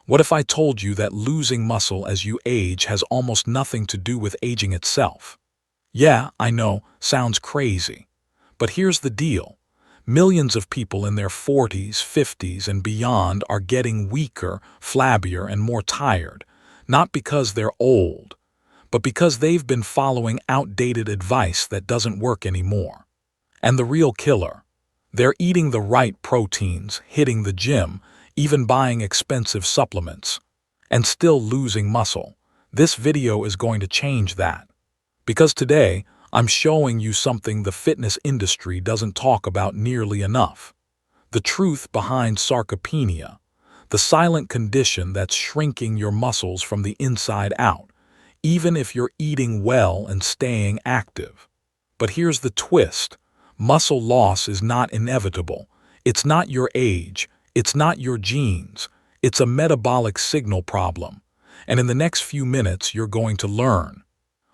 What if I told you that losing muscle as you age has almost nothing to do with aging itself? Yeah, I know, sounds crazy. But here's the deal. Millions of people in their 40s, 50s, and beyond are getting weaker, flabbier, and more tired, not because they're old, but because they've been following outdated advice that doesn't work anymore. And the real killer, they're eating the right proteins, hitting the gym, even buying expensive supplements, and still losing muscle. This video is going to change that. Because today, I'm showing you something the fitness industry doesn't talk about nearly enough. The truth behind sarcopenia, the silent condition that's shrinking your muscles from the inside out, even if you're eating well and staying active. But here's the twist. Muscle loss is not inevitable. It's not your age. It's not your genes. It's a metabolic signal problem. And in the next few minutes, you're going to learn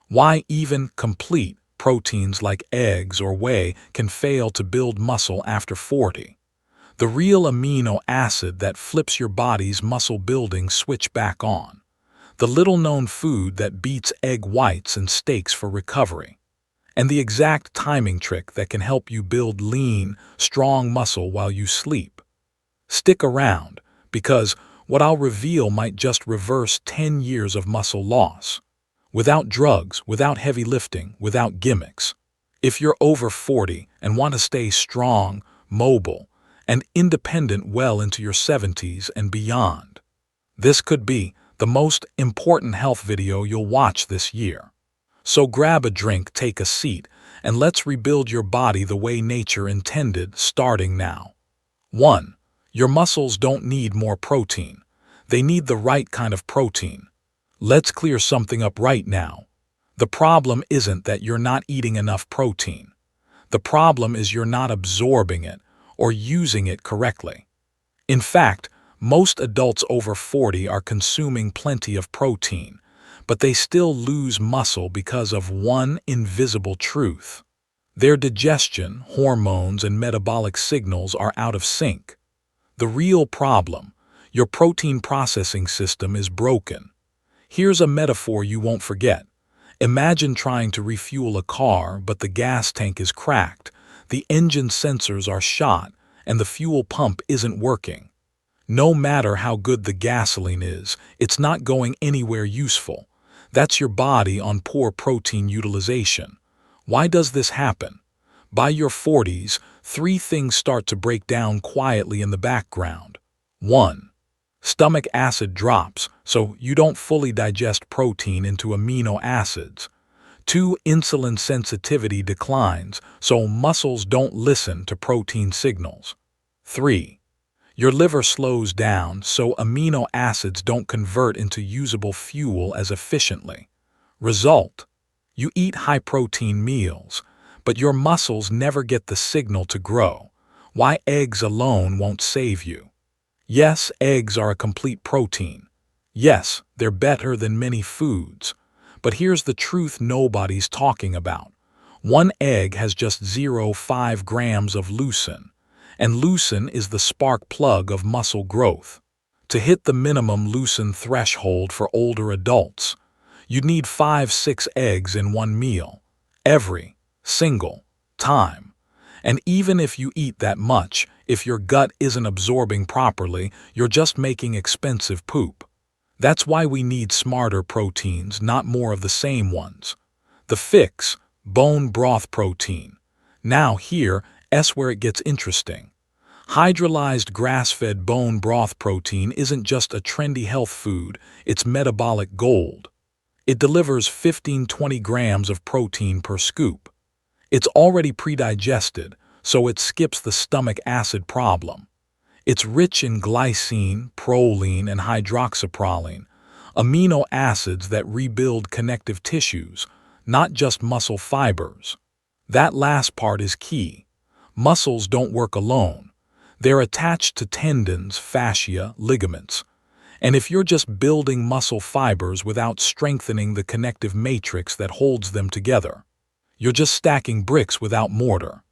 why even complete proteins like eggs or whey can fail to build muscle after 40. The real amino acid that flips your body's muscle building switch back on. The little-known food that beats egg whites and steaks for recovery. And the exact timing trick that can help you build lean, strong muscle while you sleep. Stick around, because what I'll reveal might just reverse 10 years of muscle loss. Without drugs, without heavy lifting, without gimmicks. If you're over 40 and want to stay strong, mobile, and independent well into your 70s and beyond, this could be the most important health video you'll watch this year. So grab a drink, take a seat, and let's rebuild your body the way nature intended, starting now. 1. Your muscles don't need more protein. They need the right kind of protein. Let's clear something up right now. The problem isn't that you're not eating enough protein. The problem is you're not absorbing it or using it correctly. In fact, most adults over 40 are consuming plenty of protein, but they still lose muscle because of one invisible truth. Their digestion, hormones, and metabolic signals are out of sync. The real problem, your protein processing system is broken. Here's a metaphor you won't forget. Imagine trying to refuel a car, but the gas tank is cracked, the engine sensors are shot, and the fuel pump isn't working. No matter how good the gasoline is, it's not going anywhere useful. That's your body on poor protein utilization. Why does this happen? By your 40s, 3 things start to break down quietly in the background. 1. Stomach acid drops, so you don't fully digest protein into amino acids. 2. Insulin sensitivity declines, so muscles don't listen to protein signals. 3. Your liver slows down, so amino acids don't convert into usable fuel as efficiently. Result: you eat high-protein meals, but your muscles never get the signal to grow. Why eggs alone won't save you. Yes, eggs are a complete protein. Yes, they're better than many foods. But here's the truth nobody's talking about. One egg has just 0.5 grams of leucine, and leucine is the spark plug of muscle growth. To hit the minimum leucine threshold for older adults, you'd need 5-6 eggs in one meal, every single time. And even if you eat that much, if your gut isn't absorbing properly, you're just making expensive poop. That's why we need smarter proteins, not more of the same ones. The fix: bone broth protein. Now here's where it gets interesting. Hydrolyzed grass-fed bone broth protein isn't just a trendy health food, it's metabolic gold. It delivers 15-20 grams of protein per scoop. It's already pre-digested, so it skips the stomach acid problem. It's rich in glycine, proline, and hydroxyproline, amino acids that rebuild connective tissues, not just muscle fibers. That last part is key. Muscles don't work alone. They're attached to tendons, fascia, ligaments. And if you're just building muscle fibers without strengthening the connective matrix that holds them together, you're just stacking bricks without mortar.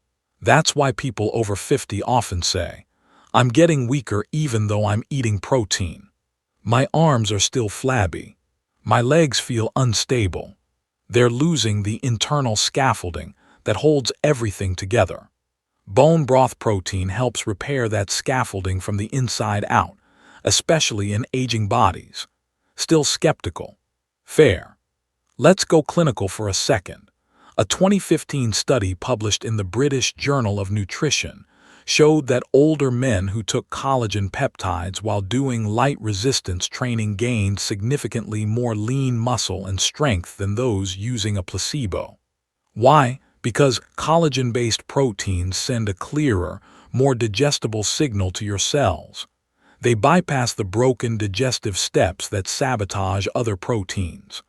That's why people over 50 often say, "I'm getting weaker even though I'm eating protein." My arms are still flabby. My legs feel unstable. They're losing the internal scaffolding that holds everything together. Bone broth protein helps repair that scaffolding from the inside out, especially in aging bodies. Still skeptical? Fair. Let's go clinical for a second. A 2015 study published in the British Journal of Nutrition showed that older men who took collagen peptides while doing light resistance training gained significantly more lean muscle and strength than those using a placebo. Why? Because collagen-based proteins send a clearer, more digestible signal to your cells. They bypass the broken digestive steps that sabotage other proteins.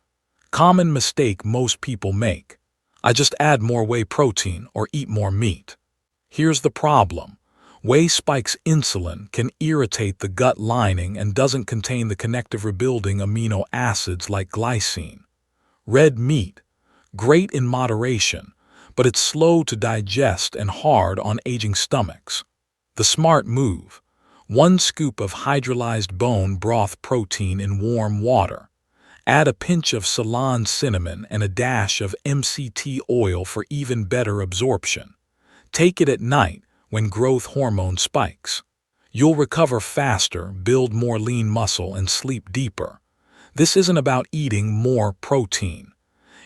Common mistake most people make. I just add more whey protein or eat more meat. Here's the problem. Whey spikes insulin, can irritate the gut lining, and doesn't contain the connective rebuilding amino acids like glycine. Red meat. Great in moderation, but it's slow to digest and hard on aging stomachs. The smart move. 1 scoop of hydrolyzed bone broth protein in warm water. Add a pinch of Ceylon cinnamon and a dash of MCT oil for even better absorption. Take it at night when growth hormone spikes. You'll recover faster, build more lean muscle, and sleep deeper. This isn't about eating more protein.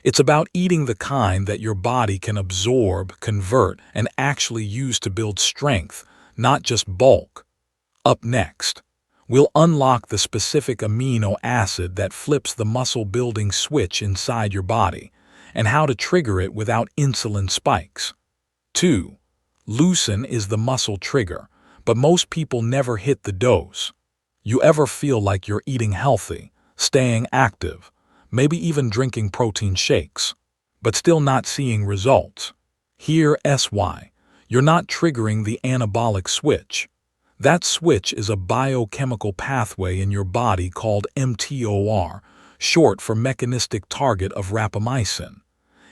It's about eating the kind that your body can absorb, convert, and actually use to build strength, not just bulk. Up next, we'll unlock the specific amino acid that flips the muscle-building switch inside your body, and how to trigger it without insulin spikes. 2. Leucine is the muscle trigger, but most people never hit the dose. You ever feel like you're eating healthy, staying active, maybe even drinking protein shakes, but still not seeing results? Here's why. You're not triggering the anabolic switch. That switch is a biochemical pathway in your body called mTOR, short for mechanistic target of rapamycin.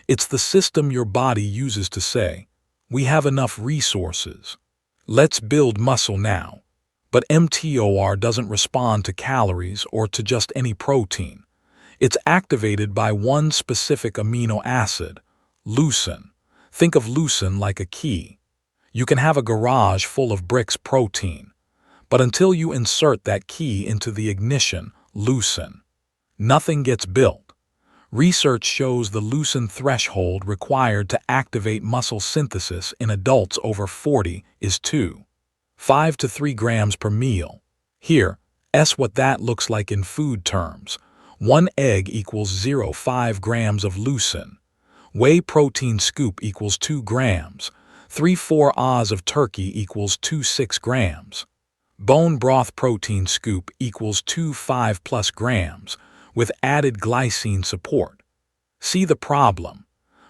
It's the system your body uses to say, "We have enough resources. Let's build muscle now." But mTOR doesn't respond to calories or to just any protein. It's activated by one specific amino acid, leucine. Think of leucine like a key. You can have a garage full of bricks protein, but until you insert that key into the ignition, leucine, nothing gets built. Research shows the leucine threshold required to activate muscle synthesis in adults over 40 is 2.5 to 3 grams per meal. Here's what that looks like in food terms. 1 egg equals 0.5 grams of leucine. Whey protein scoop equals 2 grams. 3-4 oz of turkey equals 2.6 grams. Bone broth protein scoop equals 2.5+ grams, with added glycine support. See the problem?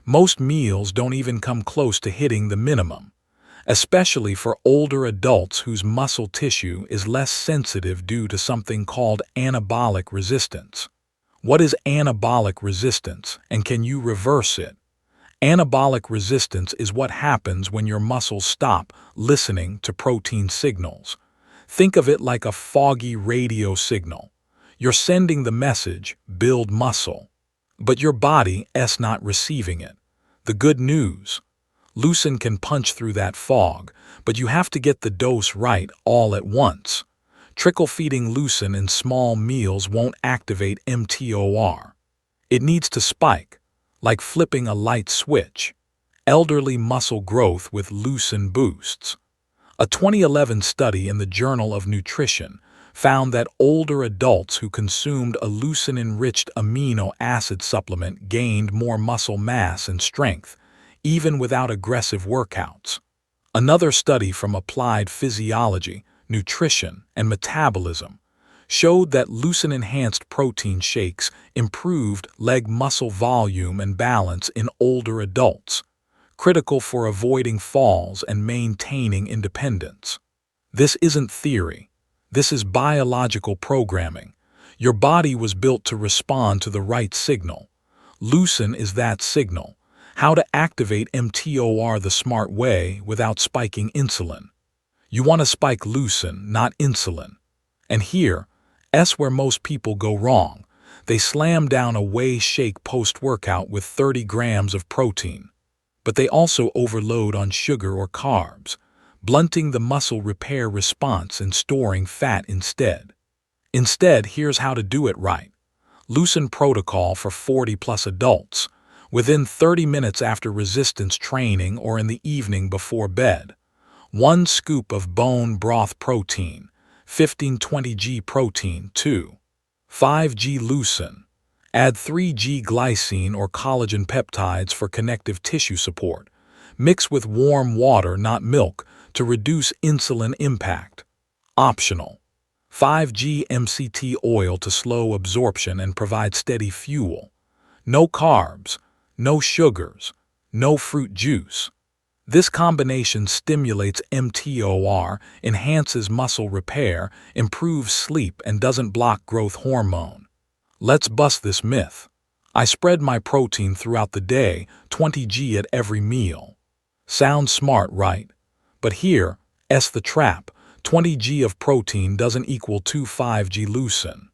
Most meals don't even come close to hitting the minimum, especially for older adults whose muscle tissue is less sensitive due to something called anabolic resistance. What is anabolic resistance, and can you reverse it? Anabolic resistance is what happens when your muscles stop listening to protein signals. Think of it like a foggy radio signal. You're sending the message, build muscle, but your body's not receiving it. The good news: leucine can punch through that fog, but you have to get the dose right all at once. Trickle-feeding leucine in small meals won't activate mTOR. It needs to spike, like flipping a light switch. Elderly muscle growth with leucine boosts. A 2011 study in the Journal of Nutrition found that older adults who consumed a leucine-enriched amino acid supplement gained more muscle mass and strength, even without aggressive workouts. Another study from Applied Physiology, Nutrition, and Metabolism showed that leucine-enhanced protein shakes improved leg muscle volume and balance in older adults, critical for avoiding falls and maintaining independence. This isn't theory. This is biological programming. Your body was built to respond to the right signal. Leucine is that signal. How to activate mTOR the smart way without spiking insulin. You want to spike leucine, not insulin. And here's Where most people go wrong. They slam down a whey shake post-workout with 30 grams of protein. But they also overload on sugar or carbs, blunting the muscle repair response and storing fat instead. Here's how to do it right. Loosen protocol for 40-plus adults. Within 30 minutes after resistance training or in the evening before bed. 1 scoop of bone broth protein, 15-20 g protein, 2.5 g leucine. Add 3 g glycine or collagen peptides for connective tissue support. Mix with warm water, not milk, to reduce insulin impact. Optional. 5 g MCT oil to slow absorption and provide steady fuel. No carbs, no sugars, no fruit juice. This combination stimulates mTOR, enhances muscle repair, improves sleep, and doesn't block growth hormone. Let's bust this myth. I spread my protein throughout the day, 20 g at every meal. Sounds smart, right? But here's the trap. 20 g of protein doesn't equal 2.5 g leucine.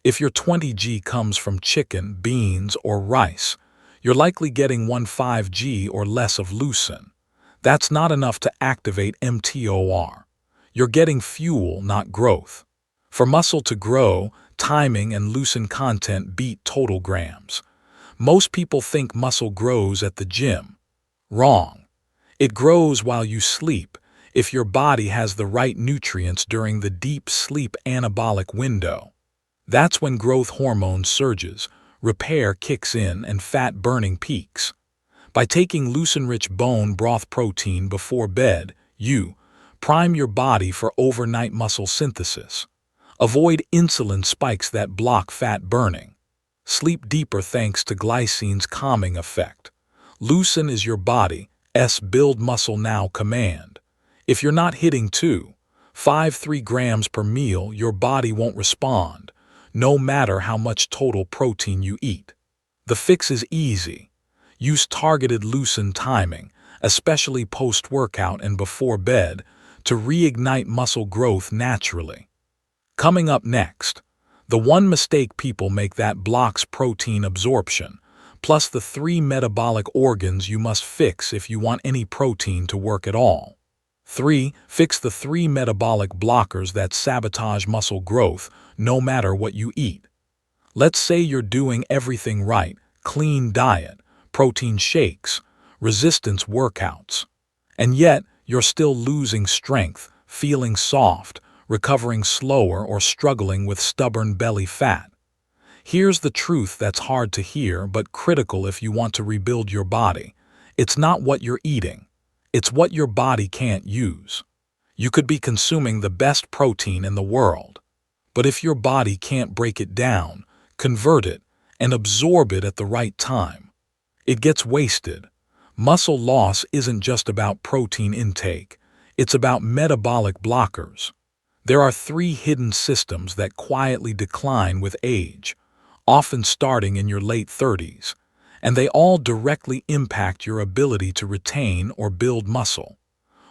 If your 20 g comes from chicken, beans, or rice, you're likely getting 1.5 g or less of leucine. That's not enough to activate mTOR. You're getting fuel, not growth. For muscle to grow, timing and leucine content beat total grams. Most people think muscle grows at the gym. Wrong. It grows while you sleep, if your body has the right nutrients during the deep sleep anabolic window. That's when growth hormone surges, repair kicks in, and fat burning peaks. By taking leucine-rich bone broth protein before bed, you prime your body for overnight muscle synthesis. Avoid insulin spikes that block fat burning. Sleep deeper thanks to glycine's calming effect. Leucine is your body's build muscle now command. If you're not hitting 2.5-3 grams per meal, your body won't respond, no matter how much total protein you eat. The fix is easy. Use targeted leucine timing, especially post-workout and before bed, to reignite muscle growth naturally. Coming up next, the one mistake people make that blocks protein absorption, plus the 3 metabolic organs you must fix if you want any protein to work at all. 3. Fix the 3 metabolic blockers that sabotage muscle growth, no matter what you eat. Let's say you're doing everything right: clean diet, protein shakes, resistance workouts. And yet, you're still losing strength, feeling soft, recovering slower, or struggling with stubborn belly fat. Here's the truth that's hard to hear but critical if you want to rebuild your body. It's not what you're eating. It's what your body can't use. You could be consuming the best protein in the world, but if your body can't break it down, convert it, and absorb it at the right time, it gets wasted. Muscle loss isn't just about protein intake. It's about metabolic blockers. There are 3 hidden systems that quietly decline with age, often starting in your late 30s, and they all directly impact your ability to retain or build muscle.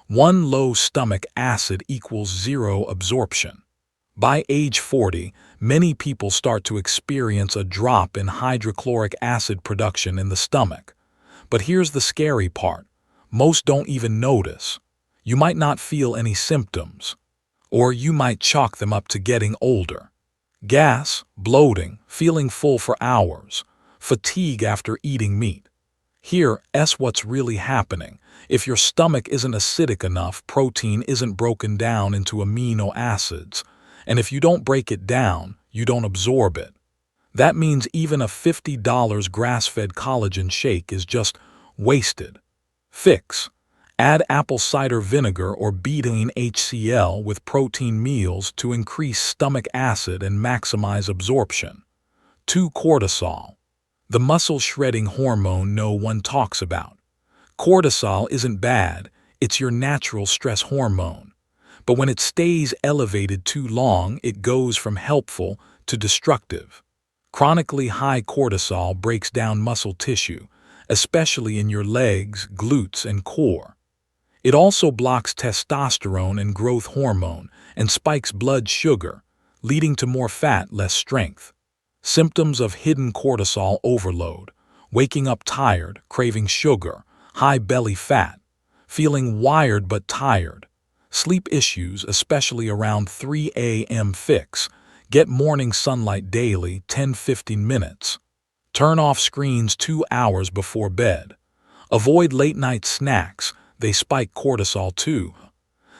1. Low stomach acid equals 0 absorption. By age 40, many people start to experience a drop in hydrochloric acid production in the stomach. But here's the scary part. Most don't even notice. You might not feel any symptoms, or you might chalk them up to getting older. Gas, bloating, feeling full for hours, fatigue after eating meat. Here's what's really happening. If your stomach isn't acidic enough, protein isn't broken down into amino acids, and if you don't break it down, you don't absorb it. That means even a $50 grass-fed collagen shake is just wasted. Fix. Add apple cider vinegar or betaine HCl with protein meals to increase stomach acid and maximize absorption. 2. Cortisol. The muscle-shredding hormone no one talks about. Cortisol isn't bad, it's your natural stress hormone. But when it stays elevated too long, it goes from helpful to destructive. Chronically high cortisol breaks down muscle tissue, especially in your legs, glutes, and core. It also blocks testosterone and growth hormone and spikes blood sugar, leading to more fat, less strength. Symptoms of hidden cortisol overload: waking up tired, craving sugar, high belly fat, feeling wired but tired. Sleep issues, especially around 3 a.m. Fix: get morning sunlight daily, 10-15 minutes. Turn off screens 2 hours before bed. Avoid late-night snacks, they spike cortisol too.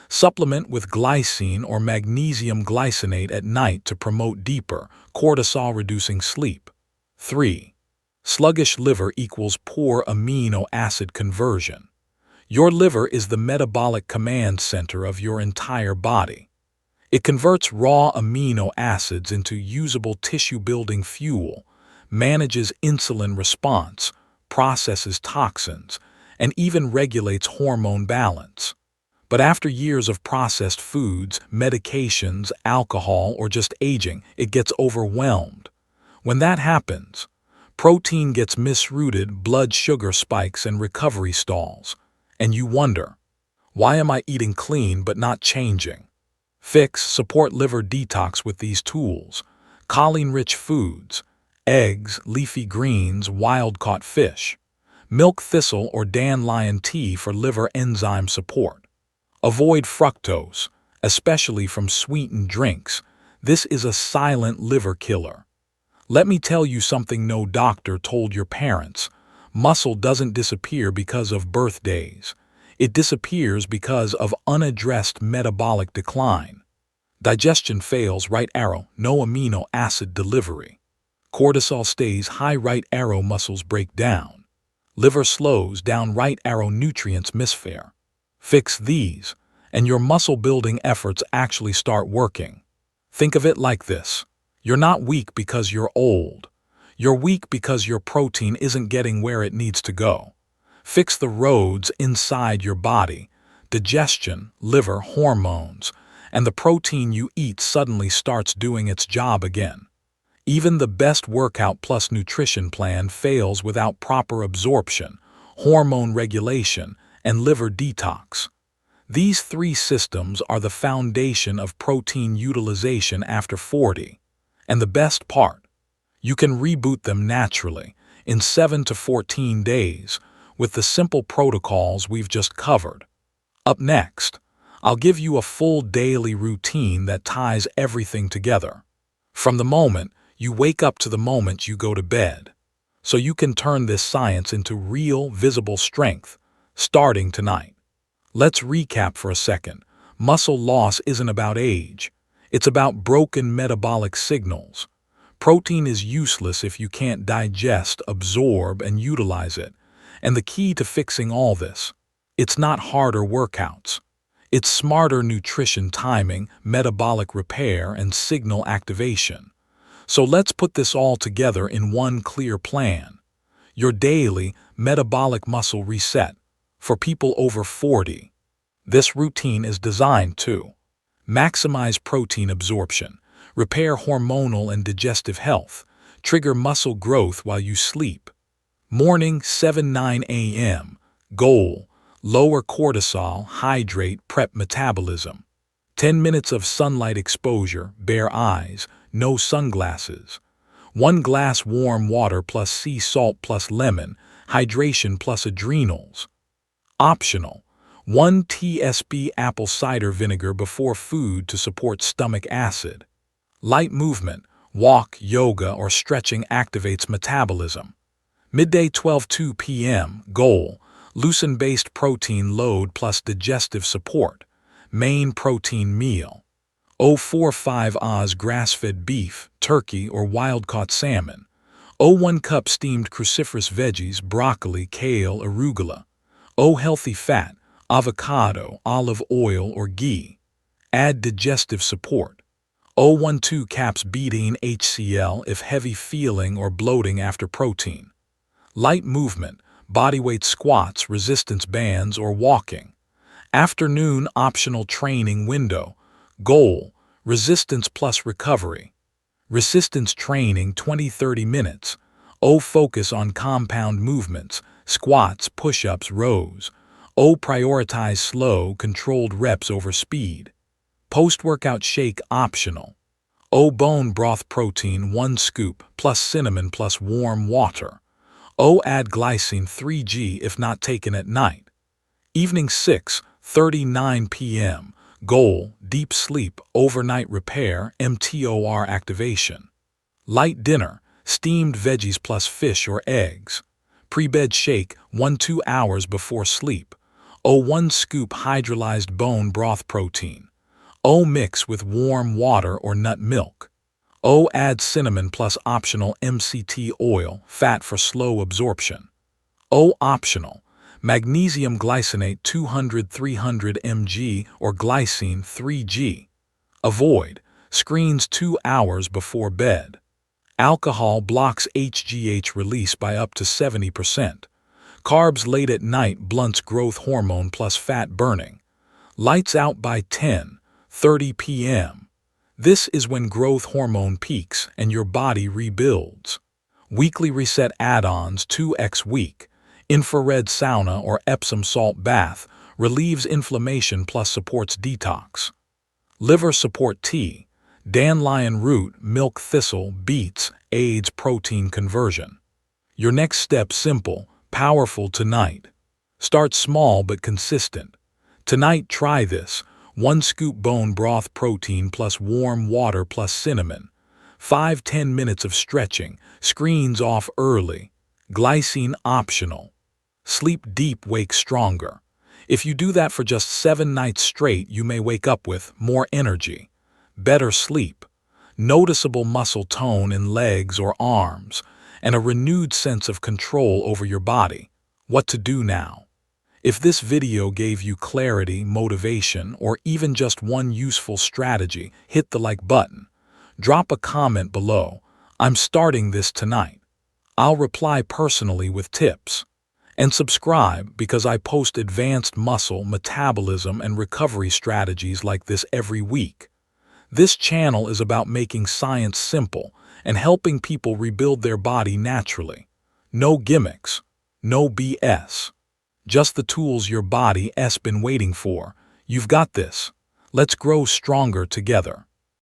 Supplement with glycine or magnesium glycinate at night to promote deeper, cortisol-reducing sleep. 3. Sluggish liver equals poor amino acid conversion. Your liver is the metabolic command center of your entire body. It converts raw amino acids into usable tissue-building fuel, manages insulin response, processes toxins, and even regulates hormone balance. But after years of processed foods, medications, alcohol, or just aging, it gets overwhelmed. When that happens, protein gets misrouted, blood sugar spikes, and recovery stalls. And you wonder, why am I eating clean but not changing? Fix: support liver detox with these tools: choline-rich foods, eggs, leafy greens, wild-caught fish, milk thistle or dandelion tea for liver enzyme support. Avoid fructose, especially from sweetened drinks. This is a silent liver killer. Let me tell you something no doctor told your parents. Muscle doesn't disappear because of birthdays. It disappears because of unaddressed metabolic decline. Digestion fails, right arrow, no amino acid delivery. Cortisol stays high, right arrow, muscles break down. Liver slows down, right arrow, nutrients misfire. Fix these, and your muscle-building efforts actually start working. Think of it like this: you're not weak because you're old. You're weak because your protein isn't getting where it needs to go. Fix the roads inside your body: digestion, liver, hormones, and the protein you eat suddenly starts doing its job again. Even the best workout plus nutrition plan fails without proper absorption, hormone regulation, and liver detox. These 3 systems are the foundation of protein utilization after 40. And the best part, you can reboot them naturally in 7 to 14 days with the simple protocols we've just covered. Up next, I'll give you a full daily routine that ties everything together, from the moment you wake up to the moment you go to bed, so you can turn this science into real, visible strength, starting tonight. Let's recap for a second. Muscle loss isn't about age. It's about broken metabolic signals. Protein is useless if you can't digest, absorb, and utilize it. And the key to fixing all this: it's not harder workouts. It's smarter nutrition timing, metabolic repair, and signal activation. So let's put this all together in one clear plan: your daily metabolic muscle reset for people over 40. This routine is designed to maximize protein absorption, repair hormonal and digestive health, trigger muscle growth while you sleep. Morning 7-9 a.m. Goal: lower cortisol, hydrate, prep metabolism. 10 minutes of sunlight exposure, bare eyes, no sunglasses. 1 glass warm water plus sea salt plus lemon, hydration plus adrenals. Optional: 1 tsp apple cider vinegar before food to support stomach acid. Light movement, walk, yoga, or stretching activates metabolism. Midday 12-2 p.m. Goal: leucine-based protein load plus digestive support. Main protein meal: 0.45 oz grass-fed beef, turkey, or wild-caught salmon. 0.1 cup steamed cruciferous veggies, broccoli, kale, arugula. 0 healthy fat, avocado, olive oil, or ghee. Add digestive support. 0.12 caps betaine HCl if heavy feeling or bloating after protein. Light movement, bodyweight squats, resistance bands, or walking. Afternoon optional training window. Goal: resistance plus recovery. Resistance training 20-30 minutes. Focus on compound movements, squats, push-ups, rows. Prioritize slow, controlled reps over speed. Post-workout shake optional. O. Bone broth protein 1 scoop plus cinnamon plus warm water. O. Add glycine 3g if not taken at night. Evening 6:39 p.m. Goal, deep sleep, overnight repair, mTOR activation. Light dinner, steamed veggies plus fish or eggs. Pre-bed shake 1-2 hours before sleep. O. 1 scoop hydrolyzed bone broth protein. O. Mix with warm water or nut milk. O. Add cinnamon plus optional MCT oil, fat for slow absorption. O. Optional, magnesium glycinate 200-300 mg or glycine 3g. Avoid, screens 2 hours before bed. Alcohol blocks HGH release by up to 70%. Carbs late at night blunts growth hormone plus fat burning. Lights out by 10:30 p.m. This is when growth hormone peaks and your body rebuilds. Weekly reset add-ons 2x week. Infrared sauna or Epsom salt bath relieves inflammation plus supports detox. Liver support tea, dandelion root, milk thistle, beets, aids protein conversion. Your next step simple, powerful tonight. Start small but consistent. Tonight try this: 1 scoop bone broth protein plus warm water plus cinnamon. 5-10 minutes of stretching, screens off early. Glycine optional. Sleep deep, wake stronger. If you do that for just 7 nights straight, you may wake up with more energy, better sleep, noticeable muscle tone in legs or arms, and a renewed sense of control over your body. What to do now? If this video gave you clarity, motivation, or even just one useful strategy, hit the like button. Drop a comment below. I'm starting this tonight. I'll reply personally with tips. And subscribe because I post advanced muscle, metabolism, and recovery strategies like this every week. This channel is about making science simple and helping people rebuild their body naturally. No gimmicks, no BS. Just the tools your body's been waiting for. You've got this. Let's grow stronger together.